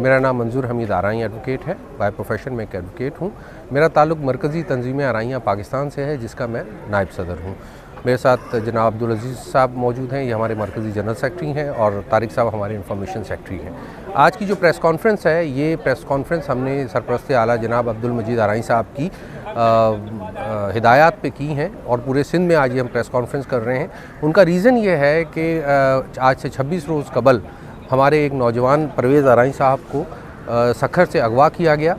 मेरा नाम मंजूर हमीद आराई एडवोकेट है। बाय प्रोफेशन में एक एडवोकेट हूँ। मेरा ताल्लुक़ मरकज़ी तंजीम आराइयाँ पाकिस्तान से है, जिसका मैं नायब सदर हूँ। मेरे साथ जनाब अब्दुल अजीज़ साहब मौजूद हैं, ये हमारे मरकज़ी जनरल सेक्रेटरी हैं, और तारिक साहब हमारे इंफॉर्मेशन सेक्रेटरी हैं। आज की जो प्रेस कॉन्फ्रेंस है, ये प्रेस कॉन्फ्रेंस हमने सरपरस्त आला जनाब अब्दुल मजीद आराई साहब की हिदायत पे की हैं, और पूरे सिंध में आज ये हम प्रेस कॉन्फ्रेंस कर रहे हैं। उनका रीज़न ये है कि आज से 26 रोज़ कबल हमारे एक नौजवान परवेज़ आराई साहब को सखर से अगवा किया गया,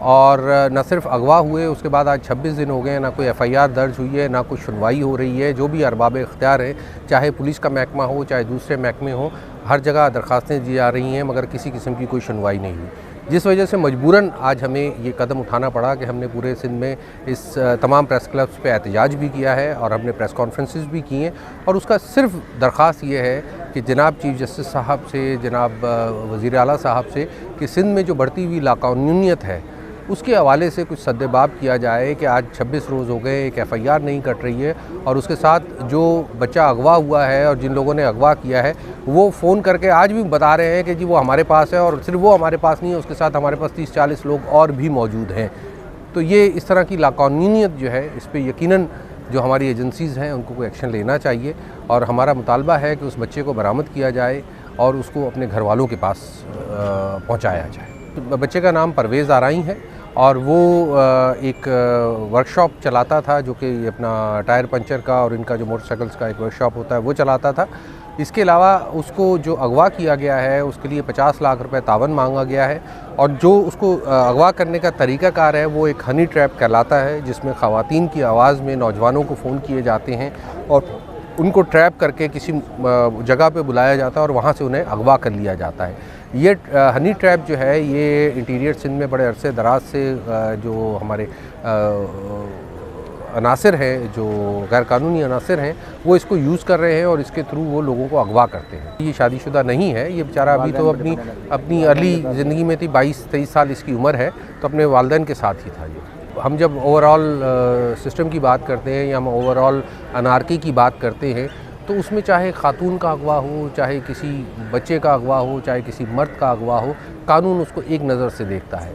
और न सिर्फ अगवा हुए, उसके बाद आज 26 दिन हो गए हैं, ना कोई FIR दर्ज हुई है, ना कोई सुनवाई हो रही है। जो भी अरबाब इख्तियार है, चाहे पुलिस का महकमा हो, चाहे दूसरे महकमे हो, हर जगह दरख्वास्तें दी जा रही हैं, मगर किसी किस्म की कोई सुनवाई नहीं हुई, जिस वजह से मजबूरन आज हमें ये कदम उठाना पड़ा कि हमने पूरे सिंध में इस तमाम प्रेस क्लब्स पे एहतजाज भी किया है, और हमने प्रेस कॉन्फ्रेंसेस भी की हैं। और उसका सिर्फ दरख्वास्त ये है कि जनाब चीफ़ जस्टिस साहब से, जनाब वज़ीर आला साहब से, कि सिंध में जो बढ़ती हुई लाकानूनीयत है, उसके हवाले से कुछ सद्देबाब किया जाए कि आज 26 रोज़ हो गए, एक FIR नहीं कट रही है, और उसके साथ जो बच्चा अगवा हुआ है और जिन लोगों ने अगवा किया है, वो फ़ोन करके आज भी बता रहे हैं कि जी वो हमारे पास है, और सिर्फ वो हमारे पास नहीं है, उसके साथ हमारे पास 30-40 लोग और भी मौजूद हैं। तो ये इस तरह की लाकानूनीयत जो है, इस पर यकीनन जो हमारी एजेंसीज़ हैं उनको कोई एक्शन लेना चाहिए, और हमारा मुतालबा है कि उस बच्चे को बरामद किया जाए और उसको अपने घर वालों के पास पहुँचाया जाए। बच्चे का नाम परवेज़ आराई है, और वो एक वर्कशॉप चलाता था, जो कि अपना टायर पंचर का और इनका जो मोटरसाइकिल्स का एक वर्कशॉप होता है वो चलाता था। इसके अलावा उसको जो अगवा किया गया है, उसके लिए 50 लाख रुपए तावन मांगा गया है, और जो उसको अगवा करने का तरीक़ाकार है वो एक हनी ट्रैप कहलाता है, जिसमें ख़वातीन की आवाज़ में नौजवानों को फ़ोन किए जाते हैं और उनको ट्रैप करके किसी जगह पे बुलाया जाता है, और वहाँ से उन्हें अगवा कर लिया जाता है। ये हनी ट्रैप जो है, ये इंटीरियर सिंध में बड़े अरसे दराज से जो हमारे अनासिर हैं, जो गैर कानूनी अनासिर हैं, वो इसको यूज़ कर रहे हैं, और इसके थ्रू वो लोगों को अगवा करते हैं। ये शादीशुदा नहीं है, ये बेचारा अभी तो अपनी अर्ली ज़िंदगी में थी, 22-23 साल इसकी उम्र है, तो अपने वालिदैन के साथ ही था ये। हम जब ओवरऑल सिस्टम की बात करते हैं, या हम ओवरऑल अनारकी की बात करते हैं, तो उसमें चाहे खातून का अगवा हो, चाहे किसी बच्चे का अगवा हो, चाहे किसी मर्द का अगवा हो, कानून उसको एक नज़र से देखता है।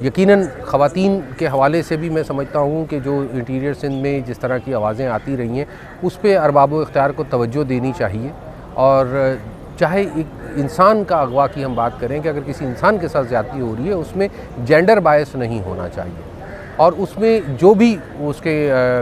यकीनन ख़वातीन के हवाले से भी मैं समझता हूँ कि जो इंटीरियर सिंध में जिस तरह की आवाज़ें आती रही हैं, उस पर अरबाब इख्तियार को तवज्जो देनी चाहिए। और चाहे एक इंसान का अगवा की हम बात करें, कि अगर किसी इंसान के साथ ज़्यादती हो रही है, उसमें जेंडर बायस नहीं होना चाहिए, और उसमें जो भी उसके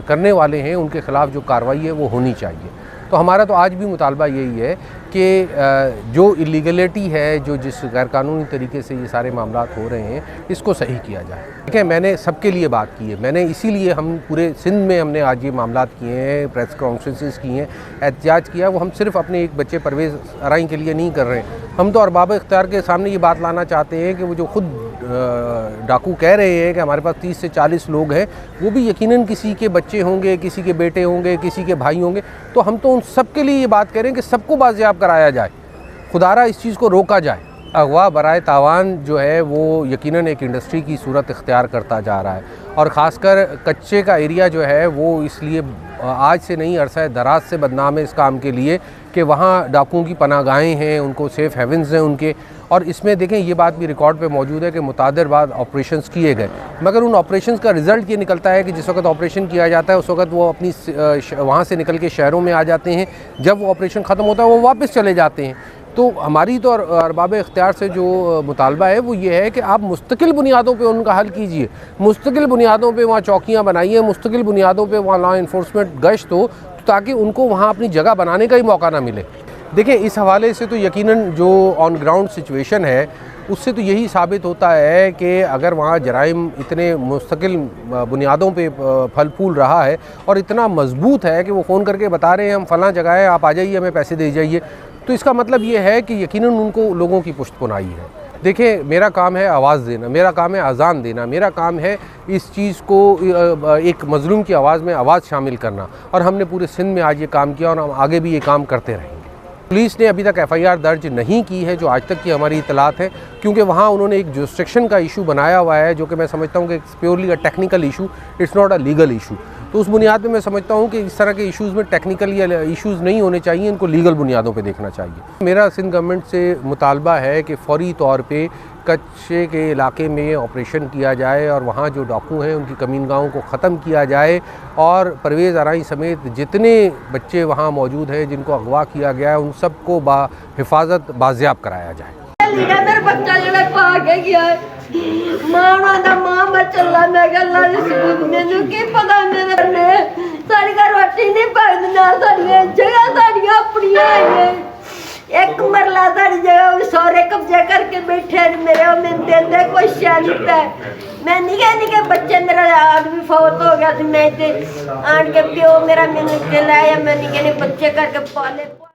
करने वाले हैं उनके ख़िलाफ़ जो कार्रवाई है वो होनी चाहिए। तो हमारा तो आज भी मुतालबा यही है कि जो इलीगलिटी है, जो जिस गैरकानूनी तरीके से ये सारे मामलात हो रहे हैं, इसको सही किया जाए। देखिए, मैंने सबके लिए बात की है, मैंने इसीलिए हम पूरे सिंध में हमने आज ये मामलात किए हैं, प्रेस कॉन्फ्रेंसेस की हैं, एहतजाज किया। वो हम सिर्फ अपने एक बच्चे परवेज़ आराई के लिए नहीं कर रहे हैं, हम तो अरबाब इख्तियार के सामने ये बात लाना चाहते हैं कि वो जो खुद डाकू कह रहे हैं कि हमारे पास 30 से 40 लोग हैं, वो भी यकीनन किसी के बच्चे होंगे, किसी के बेटे होंगे, किसी के भाई होंगे। तो हम तो उन सब के लिए ये बात करें कि सबको बाजियाब कराया जाए, खुदारा इस चीज़ को रोका जाए। अगवा बराए तावान जो है वो यकीनन एक इंडस्ट्री की सूरत इख्तियार करता जा रहा है, और ख़ासकर कच्चे का एरिया जो है वो इसलिए आज से नहीं, अरसा दराज से बदनाम है इस काम के लिए कि वहाँ डाकुओं की पनाहगाहें हैं, उनको सेफ़ हेवन्स हैं उनके। और इसमें देखें, ये बात भी रिकॉर्ड पे मौजूद है कि मुतादिर बाद ऑपरेशंस किए गए, मगर उन ऑपरेशंस का रिज़ल्ट ये निकलता है कि जिस वक्त ऑपरेशन किया जाता है, उस वक्त वो अपनी वहाँ से निकल के शहरों में आ जाते हैं, जब वो ऑपरेशन ख़त्म होता है वो वापस चले जाते हैं। तो हमारी तो अरबाब इख्तियार से जो मुतालबा है वो ये है कि आप मुस्तकिल बुनियादों पे उनका हल कीजिए, मुस्तकिल बुनियादों पे वहाँ चौकियाँ बनाइए, मुस्तकिल बुनियादों पे वहाँ लॉ इन्फोर्समेंट गश्त हो, ताकि उनको वहाँ अपनी जगह बनाने का ही मौका ना मिले। देखिए, इस हवाले से तो यकीनन जो ऑन ग्राउंड सिचुएशन है, उससे तो यही साबित होता है कि अगर वहाँ जराइम इतने मुस्तकिल बुनियादों पे फल फूल रहा है, और इतना मजबूत है कि वो फ़ोन करके बता रहे हैं हम फ़लाँ जगह है, आप आ जाइए, हमें पैसे दे जाइए, तो इसका मतलब ये है कि यकीनन उनको लोगों की पुश्तपुनाई है। देखिए, मेरा काम है आवाज़ देना, मेरा काम है अज़ान देना, मेरा काम है इस चीज़ को एक मज़लूम की आवाज़ में आवाज़ शामिल करना, और हमने पूरे सिंध में आज ये काम किया, और हम आगे भी ये काम करते रहेंगे। पुलिस ने अभी तक FIR दर्ज नहीं की है, जो आज तक की हमारी इतलात है, क्योंकि वहाँ उन्होंने एक जुरिस्डिक्शन का इशू बनाया हुआ है, जो कि मैं समझता हूँ कि it's purely a technical issue, it's not a legal issue. तो उस बुनियाद पे मैं समझता हूँ कि इस तरह के इश्यूज़ में टेक्निकल या इश्यूज़ नहीं होने चाहिए, इनको लीगल बुनियादों पे देखना चाहिए। मेरा सिंध गवर्नमेंट से मुतालबा है कि फ़ौरी तौर पे कच्चे के इलाके में ऑपरेशन किया जाए और वहाँ जो डाकू हैं उनकी कमीनगाहों को ख़त्म किया जाए और परवेज़ आराई समेत जितने बच्चे वहाँ मौजूद हैं जिनको अगवा किया गया है उन सबको हिफाजत बाजियाब कराया जाए। मेरा बच्चा जो भाग गया मां दा मां मैं चला मैं गल्ला सबूत मैनू की पता मेरे ने सारी घर रोटी नहीं पकदी ना सारी जगह सारी अपनी है एक मरला सारी जगह सारे कब्जे करके बैठे मेरे में देंदे कोई शैल पे मैं निके बच्चे मेरा आदमी फौत हो गया मैं आन के प्यो मेरा मैंने लाया मैं निके बच्चे करके पाले।